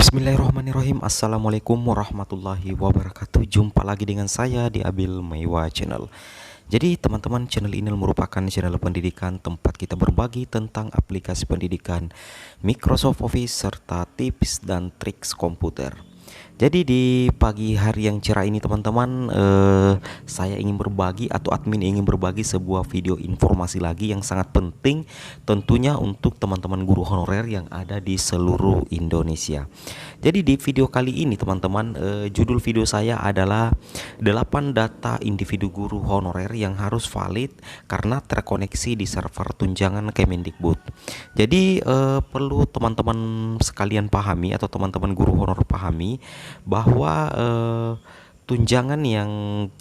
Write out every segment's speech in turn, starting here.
Bismillahirrahmanirrahim. Assalamualaikum warahmatullahi wabarakatuh. Jumpa lagi dengan saya di Abil Maiwa Channel. Jadi teman-teman, channel ini merupakan channel pendidikan tempat kita berbagi tentang aplikasi pendidikan Microsoft Office serta tips dan triks komputer. Jadi di pagi hari yang cerah ini teman-teman, saya ingin berbagi atau admin ingin berbagi sebuah video informasi lagi yang sangat penting tentunya untuk teman-teman guru honorer yang ada di seluruh Indonesia. Jadi di video kali ini teman-teman, judul video saya adalah 8 data individu guru honorer yang harus valid karena terkoneksi di server tunjangan Kemendikbud. Jadi perlu teman-teman sekalian pahami atau teman-teman guru honorer pahami bahwa tunjangan yang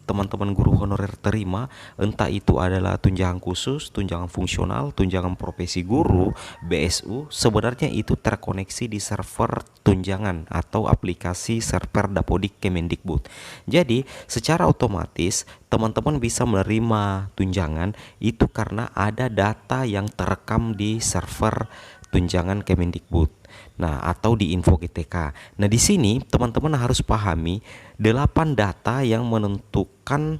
teman-teman guru honorer terima, entah itu adalah tunjangan khusus, tunjangan fungsional, tunjangan profesi guru, BSU, sebenarnya itu terkoneksi di server tunjangan atau aplikasi server Dapodik Kemendikbud. Jadi secara otomatis teman-teman bisa menerima tunjangan itu karena ada data yang terekam di server tunjangan Kemendikbud. Nah, atau di info GTK. Nah, di sini teman-teman harus pahami 8 data yang menentukan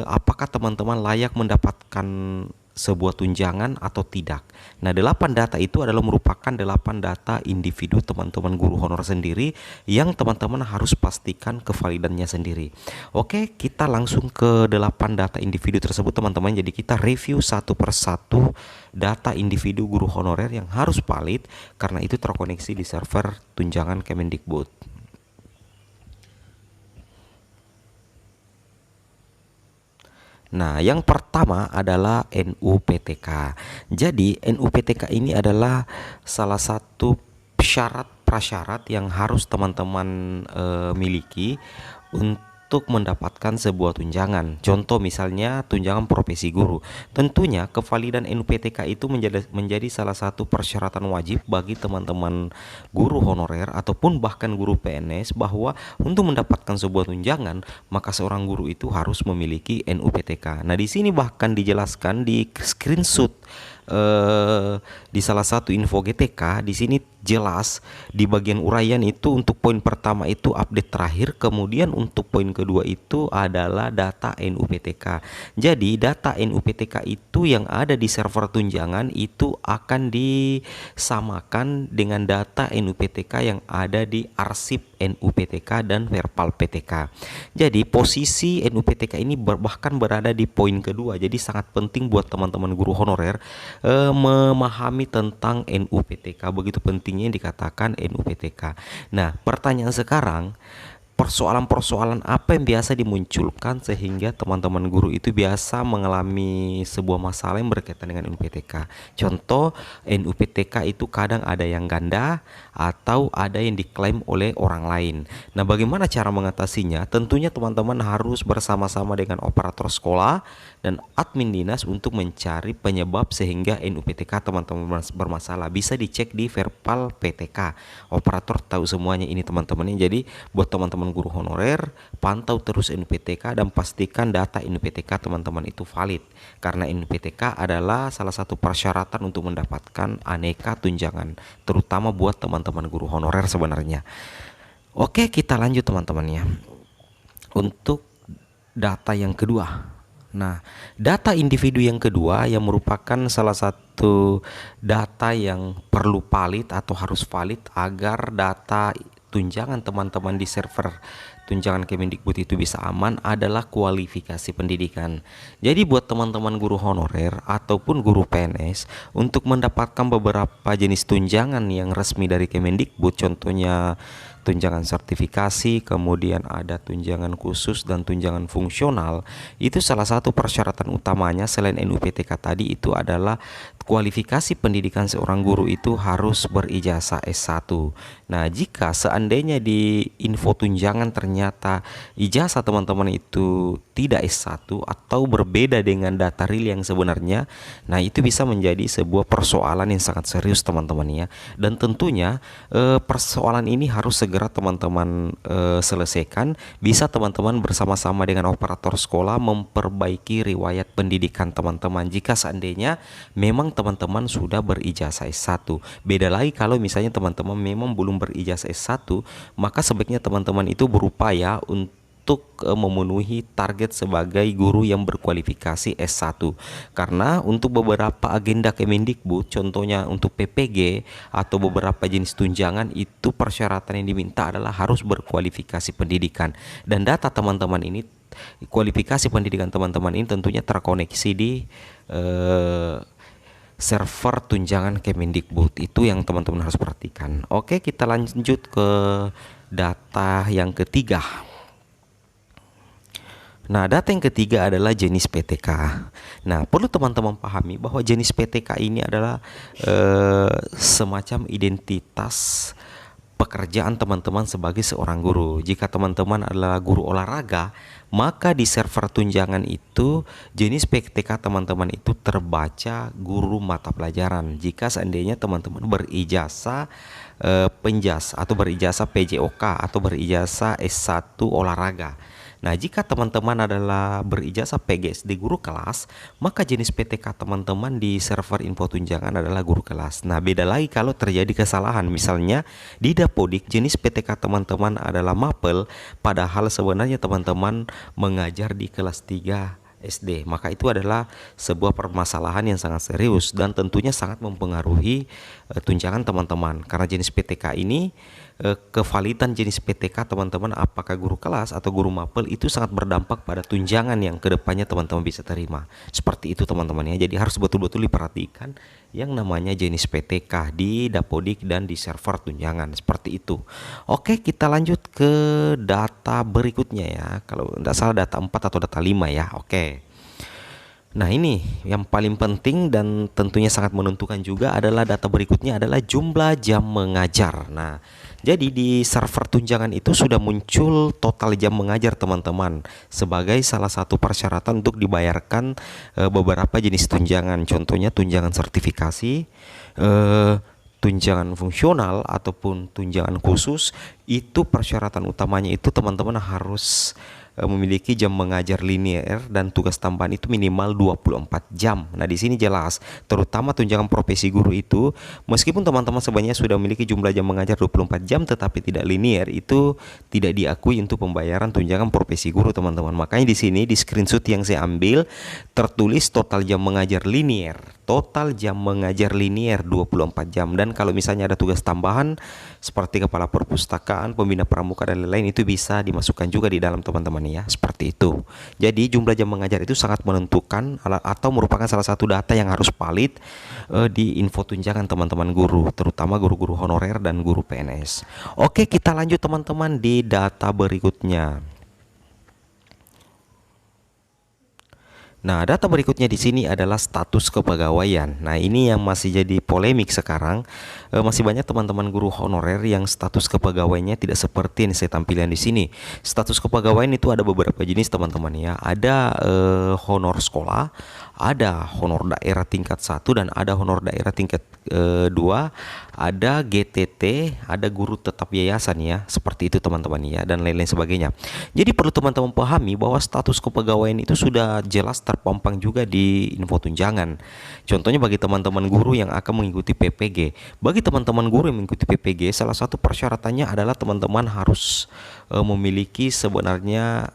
apakah teman-teman layak mendapatkan sebuah tunjangan atau tidak. Nah, 8 data itu adalah merupakan 8 data individu teman-teman guru honor sendiri yang teman-teman harus pastikan kevalidannya sendiri. Oke, kita langsung ke 8 data individu tersebut teman-teman. Jadi kita review satu persatu data individu guru honorer yang harus valid karena itu terkoneksi di server tunjangan Kemendikbud. Nah, yang pertama adalah NUPTK. Jadi, NUPTK ini adalah salah satu syarat prasyarat yang harus teman-teman miliki untuk mendapatkan sebuah tunjangan. Contoh misalnya tunjangan profesi guru. Tentunya kevalidan NUPTK itu menjadi salah satu persyaratan wajib bagi teman-teman guru honorer ataupun bahkan guru PNS bahwa untuk mendapatkan sebuah tunjangan maka seorang guru itu harus memiliki NUPTK. Nah, di sini bahkan dijelaskan di screenshot di salah satu info GTK. Di sini jelas di bagian uraian itu untuk poin pertama itu update terakhir, kemudian untuk poin kedua itu adalah data NUPTK. Jadi data NUPTK itu yang ada di server tunjangan itu akan disamakan dengan data NUPTK yang ada di arsip NUPTK dan Verpal PTK. Jadi posisi NUPTK ini bahkan berada di poin kedua. Jadi sangat penting buat teman-teman guru honorer memahami tentang NUPTK. Begitu pentingnya dikatakan NUPTK. Nah, pertanyaan sekarang, persoalan-persoalan apa yang biasa dimunculkan sehingga teman-teman guru itu biasa mengalami sebuah masalah yang berkaitan dengan NUPTK. Contoh, NUPTK itu kadang ada yang ganda atau ada yang diklaim oleh orang lain. Nah, bagaimana cara mengatasinya? Tentunya teman-teman harus bersama-sama dengan operator sekolah dan admin dinas untuk mencari penyebab sehingga NUPTK teman-teman bermasalah. Bisa dicek di Verpal PTK. Operator tahu semuanya ini teman-teman. Jadi buat teman-teman guru honorer, pantau terus NUPTK dan pastikan data NUPTK teman-teman itu valid karena NUPTK adalah salah satu persyaratan untuk mendapatkan aneka tunjangan, terutama buat teman-teman guru honorer sebenarnya. Oke, kita lanjut teman-teman ya. Untuk data yang kedua. Nah, data individu yang kedua yang merupakan salah satu data yang perlu valid atau harus valid agar data tunjangan teman-teman di server tunjangan Kemendikbud itu bisa aman adalah kualifikasi pendidikan. Jadi buat teman-teman guru honorer ataupun guru PNS untuk mendapatkan beberapa jenis tunjangan yang resmi dari Kemendikbud, contohnya tunjangan sertifikasi, kemudian ada tunjangan khusus dan tunjangan fungsional, itu salah satu persyaratan utamanya selain NUPTK tadi itu adalah kualifikasi pendidikan seorang guru itu harus berijazah S1. Nah, jika seandainya di info tunjangan ternyata ijazah teman-teman itu tidak S1 atau berbeda dengan data real yang sebenarnya, nah itu bisa menjadi sebuah persoalan yang sangat serius teman-teman ya. Dan tentunya persoalan ini harus segera segera teman-teman selesaikan, bisa teman-teman bersama-sama dengan operator sekolah memperbaiki riwayat pendidikan teman-teman. Jika seandainya memang teman-teman sudah berijazah S1. Beda lagi kalau misalnya teman-teman memang belum berijazah S1, maka sebaiknya teman-teman itu berupaya untuk memenuhi target sebagai guru yang berkualifikasi S1. Karena untuk beberapa agenda Kemendikbud, contohnya untuk PPG atau beberapa jenis tunjangan, itu persyaratan yang diminta adalah harus berkualifikasi pendidikan. Dan data teman-teman ini, kualifikasi pendidikan teman-teman ini tentunya terkoneksi di server tunjangan Kemendikbud. Itu yang teman-teman harus perhatikan. Oke, kita lanjut ke data yang ketiga. Nah, data yang ketiga adalah jenis PTK. Nah, perlu teman-teman pahami bahwa jenis PTK ini adalah semacam identitas pekerjaan teman-teman sebagai seorang guru. Jika teman-teman adalah guru olahraga, maka di server tunjangan itu jenis PTK teman-teman itu terbaca guru mata pelajaran. Jika seandainya teman-teman berijazah penjas atau berijazah PJOK atau berijazah S1 olahraga. Nah, jika teman-teman adalah berijazah PGSD guru kelas, maka jenis PTK teman-teman di server info tunjangan adalah guru kelas. Nah, beda lagi kalau terjadi kesalahan. Misalnya di Dapodik jenis PTK teman-teman adalah mapel, padahal sebenarnya teman-teman mengajar di kelas 3 SD. Maka itu adalah sebuah permasalahan yang sangat serius dan tentunya sangat mempengaruhi tunjangan teman-teman. Karena jenis PTK ini, kevalidan jenis PTK teman-teman apakah guru kelas atau guru mapel itu sangat berdampak pada tunjangan yang kedepannya teman-teman bisa terima. Seperti itu teman-teman ya. Jadi harus betul-betul diperhatikan yang namanya jenis PTK di Dapodik dan di server tunjangan. Seperti itu. Oke, kita lanjut ke data berikutnya ya. Kalau tidak salah data 4 atau data 5 ya. Oke. Nah, ini yang paling penting dan tentunya sangat menentukan juga adalah data berikutnya adalah jumlah jam mengajar. Nah, jadi di server tunjangan itu sudah muncul total jam mengajar teman-teman sebagai salah satu persyaratan untuk dibayarkan beberapa jenis tunjangan. Contohnya tunjangan sertifikasi, tunjangan fungsional ataupun tunjangan khusus. Itu persyaratan utamanya itu teman-teman harus memiliki jam mengajar linear dan tugas tambahan itu minimal 24 jam. Nah, di sini jelas, terutama tunjangan profesi guru itu, meskipun teman-teman sebenarnya sudah memiliki jumlah jam mengajar 24 jam tetapi tidak linear, itu tidak diakui untuk pembayaran tunjangan profesi guru, teman-teman. Makanya di sini di screenshot yang saya ambil tertulis total jam mengajar linear. Total jam mengajar linear 24 jam, dan kalau misalnya ada tugas tambahan seperti kepala perpustakaan, pembina pramuka dan lain-lain, itu bisa dimasukkan juga di dalam teman-teman ya, seperti itu. Jadi jumlah jam mengajar itu sangat menentukan atau merupakan salah satu data yang harus valid di info tunjangan teman-teman guru, terutama guru-guru honorer dan guru PNS. Oke, kita lanjut teman-teman di data berikutnya. Nah, data berikutnya di sini adalah status kepegawaian. Nah, ini yang masih jadi polemik sekarang. Masih banyak teman-teman guru honorer yang status kepegawaiannya tidak seperti yang saya tampilkan di sini. Status kepegawaian itu ada beberapa jenis teman-teman ya. Ada honor sekolah, ada honor daerah tingkat 1 dan ada honor daerah tingkat 2, ada GTT, ada guru tetap yayasan ya. Seperti itu teman-teman ya, dan lain-lain sebagainya. Jadi perlu teman-teman pahami bahwa status kepegawaian itu sudah jelas terpampang juga di info tunjangan. Contohnya bagi teman-teman guru yang akan mengikuti PPG. Bagi teman-teman guru yang mengikuti PPG, salah satu persyaratannya adalah teman-teman harus memiliki sebenarnya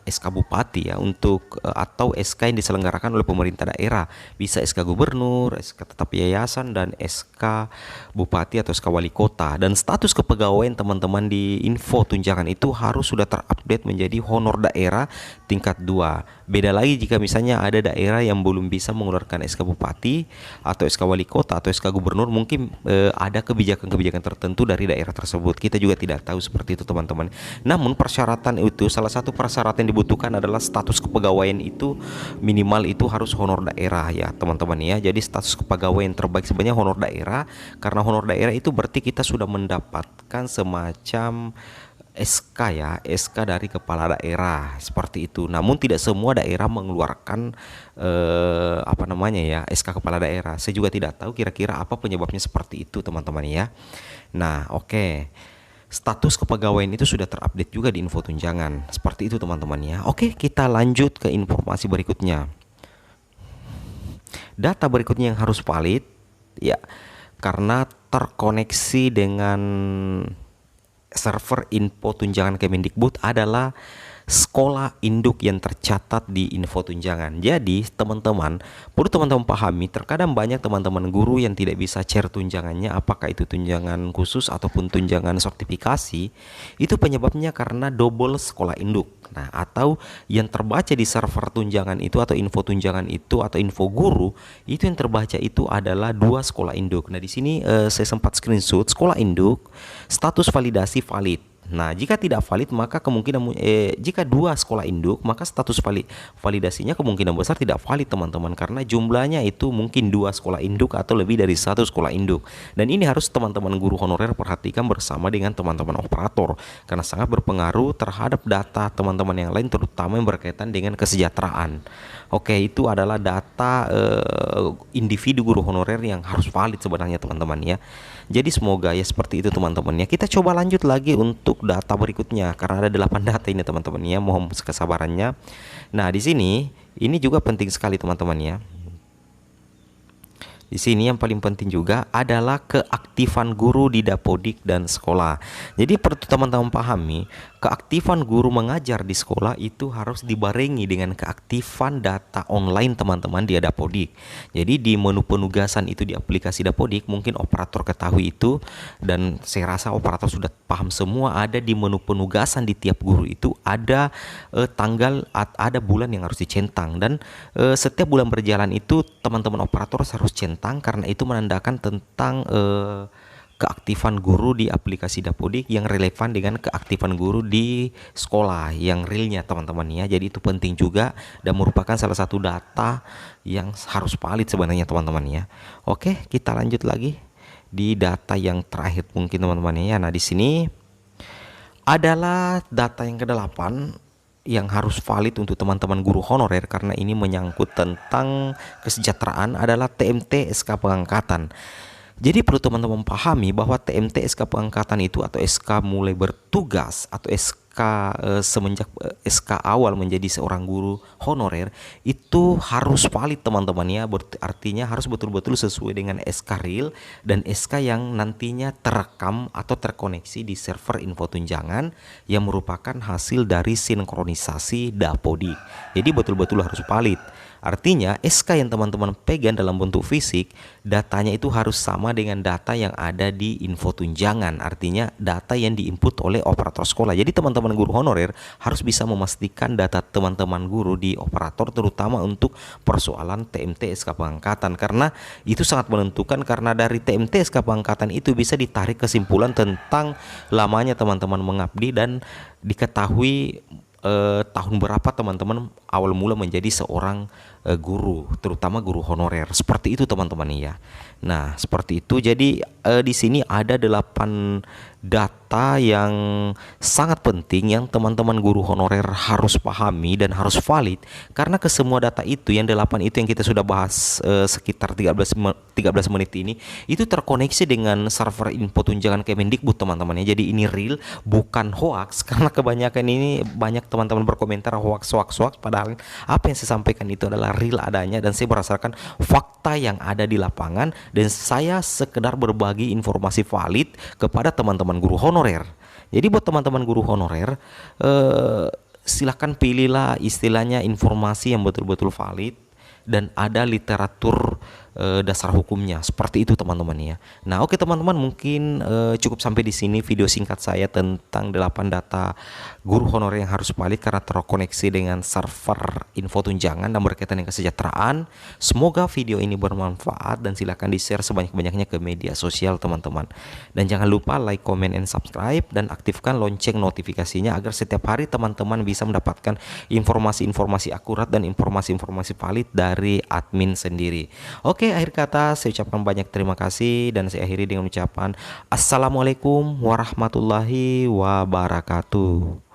SK Bupati ya untuk atau SK yang diselenggarakan oleh pemerintah daerah. Bisa SK Gubernur, SK tetap yayasan, dan SK Bupati atau SK Wali Kota. Dan status kepegawaian teman-teman di info tunjangan itu harus sudah terupdate menjadi honor daerah tingkat 2. Beda lagi jika misalnya ada daerah yang belum bisa mengeluarkan SK Bupati atau SK Wali Kota atau SK Gubernur, mungkin ada kebijakan-kebijakan tertentu dari daerah tersebut. Kita juga tidak tahu seperti itu teman-teman. Namun persyaratan itu, salah satu persyaratan yang dibutuhkan adalah status kepegawaian itu minimal itu harus honor daerah ya teman-teman ya. Jadi status kepegawaian terbaik sebenarnya honor daerah, karena honor daerah itu berarti kita sudah mendapatkan semacam SK ya, SK dari kepala daerah seperti itu. Namun tidak semua daerah mengeluarkan SK kepala daerah. Saya juga tidak tahu kira-kira apa penyebabnya seperti itu teman-teman ya. Nah, oke. status kepegawaian itu sudah terupdate juga di info tunjangan. Seperti itu teman-teman ya. Oke, kita lanjut ke informasi berikutnya. Data berikutnya yang harus valid ya, karena terkoneksi dengan server info tunjangan Kemendikbud adalah sekolah induk yang tercatat di info tunjangan. Jadi teman-teman perlu teman-teman pahami, terkadang banyak teman-teman guru yang tidak bisa share tunjangannya, apakah itu tunjangan khusus ataupun tunjangan sertifikasi. Itu penyebabnya karena double sekolah induk. Nah, atau yang terbaca di server tunjangan itu atau info tunjangan itu atau info guru itu yang terbaca itu adalah dua sekolah induk. Nah, di sini saya sempat screenshot sekolah induk, status validasi valid. Nah, jika tidak valid maka kemungkinan jika dua sekolah induk maka status validasinya kemungkinan besar tidak valid teman-teman, karena jumlahnya itu mungkin dua sekolah induk atau lebih dari satu sekolah induk. Dan ini harus teman-teman guru honorer perhatikan bersama dengan teman-teman operator, karena sangat berpengaruh terhadap data teman-teman yang lain, terutama yang berkaitan dengan kesejahteraan. Oke, itu adalah data individu guru honorer yang harus valid sebenarnya teman-teman ya. Jadi semoga ya seperti itu teman-teman ya. Kita coba lanjut lagi untuk data berikutnya, karena ada 8 data ini teman-teman ya. Mohon kesabarannya. Nah, di sini ini juga penting sekali teman-teman ya. Di sini yang paling penting juga adalah keaktifan guru di dapodik dan sekolah. Jadi perlu teman-teman pahami, keaktifan guru mengajar di sekolah itu harus dibarengi dengan keaktifan data online teman-teman di dapodik. Jadi di menu penugasan itu di aplikasi dapodik, mungkin operator ketahui itu, dan saya rasa operator sudah paham semua, ada di menu penugasan di tiap guru itu ada tanggal, ada bulan yang harus dicentang, dan setiap bulan berjalan itu teman-teman operator harus centang, karena itu menandakan tentang keaktifan guru di aplikasi dapodik yang relevan dengan keaktifan guru di sekolah yang realnya teman-teman ya. Jadi itu penting juga dan merupakan salah satu data yang harus valid sebenarnya teman-teman ya. Oke, kita lanjut lagi di data yang terakhir mungkin teman-teman ya. Nah, di sini adalah data yang ke-8 yang harus valid untuk teman-teman guru honorer, karena ini menyangkut tentang kesejahteraan, adalah TMT SK pengangkatan. Jadi perlu teman-teman pahami bahwa TMT SK pengangkatan itu atau SK mulai bertugas atau SK semenjak SK awal menjadi seorang guru honorer itu harus valid teman-teman ya. Artinya harus betul-betul sesuai dengan SK real dan SK yang nantinya terekam atau terkoneksi di server info tunjangan yang merupakan hasil dari sinkronisasi dapodik. Jadi betul-betul harus valid. Artinya SK yang teman-teman pegang dalam bentuk fisik, datanya itu harus sama dengan data yang ada di info tunjangan. Artinya data yang diinput oleh operator sekolah. Jadi teman-teman guru honorer harus bisa memastikan data teman-teman guru di operator, terutama untuk persoalan TMT SK pengangkatan, karena itu sangat menentukan, karena dari TMT SK pengangkatan itu bisa ditarik kesimpulan tentang lamanya teman-teman mengabdi dan diketahui tahun berapa teman-teman awal mula menjadi seorang guru, terutama guru honorer. Seperti itu teman-teman ya. Nah, seperti itu. Jadi di sini ada 8 data yang sangat penting yang teman-teman guru honorer harus pahami dan harus valid, karena ke semua data itu yang 8 itu yang kita sudah bahas sekitar 13 menit ini itu terkoneksi dengan server info tunjangan Kemendikbud teman-teman ya. Jadi ini real, bukan hoax, karena kebanyakan ini banyak teman-teman berkomentar hoax, padahal apa yang saya sampaikan itu adalah real adanya dan saya berdasarkan fakta yang ada di lapangan, dan saya sekedar berbagi informasi valid kepada teman-teman guru honorer. Jadi buat teman-teman guru honorer, silahkan pilihlah istilahnya informasi yang betul-betul valid dan ada literatur dasar hukumnya. Seperti itu teman-teman ya. Nah, oke teman-teman, mungkin cukup sampai di sini video singkat saya tentang 8 data guru honorer yang harus valid karena terkoneksi dengan server info tunjangan dan berkaitan dengan kesejahteraan. Semoga video ini bermanfaat dan silakan di-share sebanyak-banyaknya ke media sosial teman-teman. Dan jangan lupa like, comment, and subscribe dan aktifkan lonceng notifikasinya agar setiap hari teman-teman bisa mendapatkan informasi-informasi akurat dan informasi-informasi valid dari admin sendiri. Oke, akhir kata saya ucapkan banyak terima kasih dan saya akhiri dengan ucapan Assalamualaikum warahmatullahi wabarakatuh.